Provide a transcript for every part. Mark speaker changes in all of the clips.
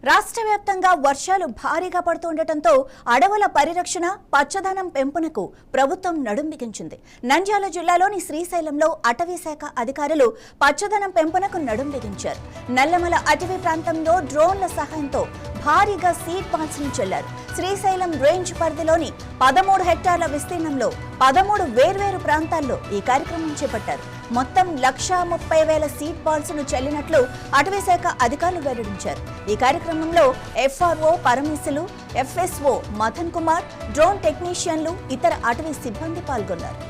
Speaker 1: రాష్ట్ర వ్యాప్తంగా వర్షాలు భారీగా పడుతుండటంతో అడవుల పరిరక్షణ, పచ్చదనం పెంపునకు ప్రభుత్వం నడుం బిగించింది. నంద్యాల జిల్లాలోని శ్రీశైలంలో అటవీ శాఖ అధికారులు పచ్చదనం పెంపునకు నడుం బిగించారు. నల్లమల అటవీ ప్రాంతంలో డ్రోన్ల సహాయంతో భారీగా సీడ్ బాల్స్ ని చల్లారు. శ్రీశైలం రేంజ్ పరిధిలోని 13 హెక్టార్ల విస్తీర్ణంలో 13 వేర్వేరు ప్రాంతాల్లో ఈ కార్యక్రమం చేపట్టారు. మొత్తం 1,30,000 సీడ్ బాల్స్ ను చల్లినట్లు అటవీ శాఖ అధికారులు వెల్లడించారు. ఈ కార్యక్రమంలో FRO Paramesulu, FSO Madan Kumar, drone టెక్నీషియన్లు, ఇతర అటవీ సిబ్బంది పాల్గొన్నారు.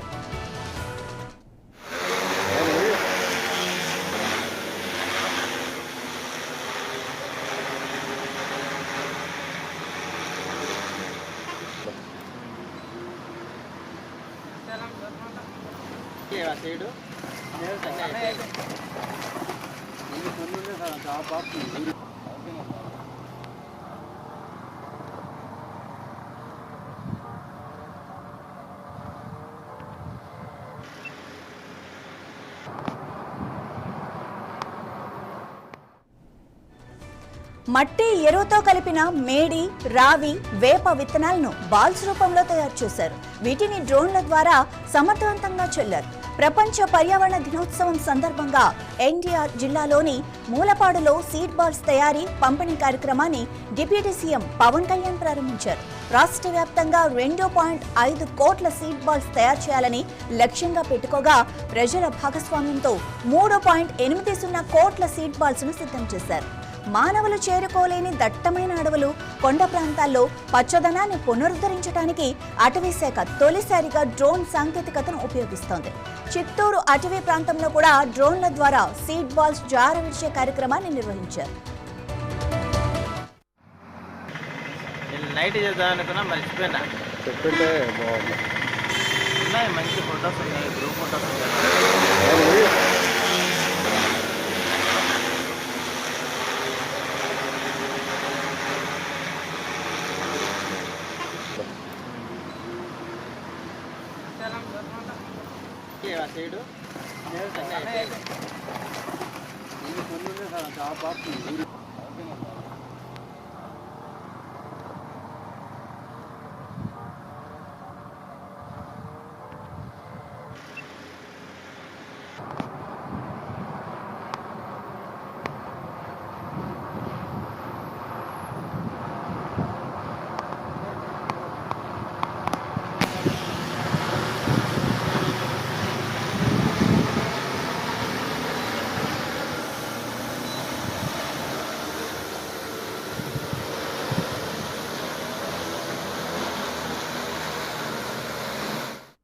Speaker 1: మట్టి, ఎరువుతో కలిపిన మేడి, రావి, వేప విత్తనాలను బాల్స్ రూపంలో తయారు చేశారు. వీటిని డ్రోన్ల ద్వారా సమర్థవంతంగా చల్లారు. ప్రపంచ పర్యావరణ దినోత్సవం సందర్భంగా ఎన్టీఆర్ జిల్లాలోని మూలపాడులో సీడ్ బాల్స్ తయారీ, పంపిణీ కార్యక్రమాన్ని డిప్యూటీ సీఎం పవన్ కళ్యాణ్ ప్రారంభించారు. రాష్ట్ర వ్యాప్తంగా 2.5 కోట్ల సీడ్ బాల్స్ తయారు చేయాలని లక్ష్యంగా పెట్టుకోగా ప్రజల భాగస్వామ్యంతో 3.80 కోట్ల సీడ్ బాల్స్ ను సిద్ధం చేశారు. మానవులు చేరుకోలేని దట్టమైన అడవులు, కొండ ప్రాంతాల్లో పచ్చదనాన్ని పునరుద్ధరించడానికి అటవీ శాఖ తొలిసారిగా డ్రోన్ సాంకేతికతను ఉపయోగిస్తోంది. చిత్తూరు అటవీ ప్రాంతంలో కూడా డ్రోన్ల ద్వారా సీడ్ బాల్స్ జారవిడిచే కార్యక్రమాన్ని నిర్వహించారు.
Speaker 2: సైడ్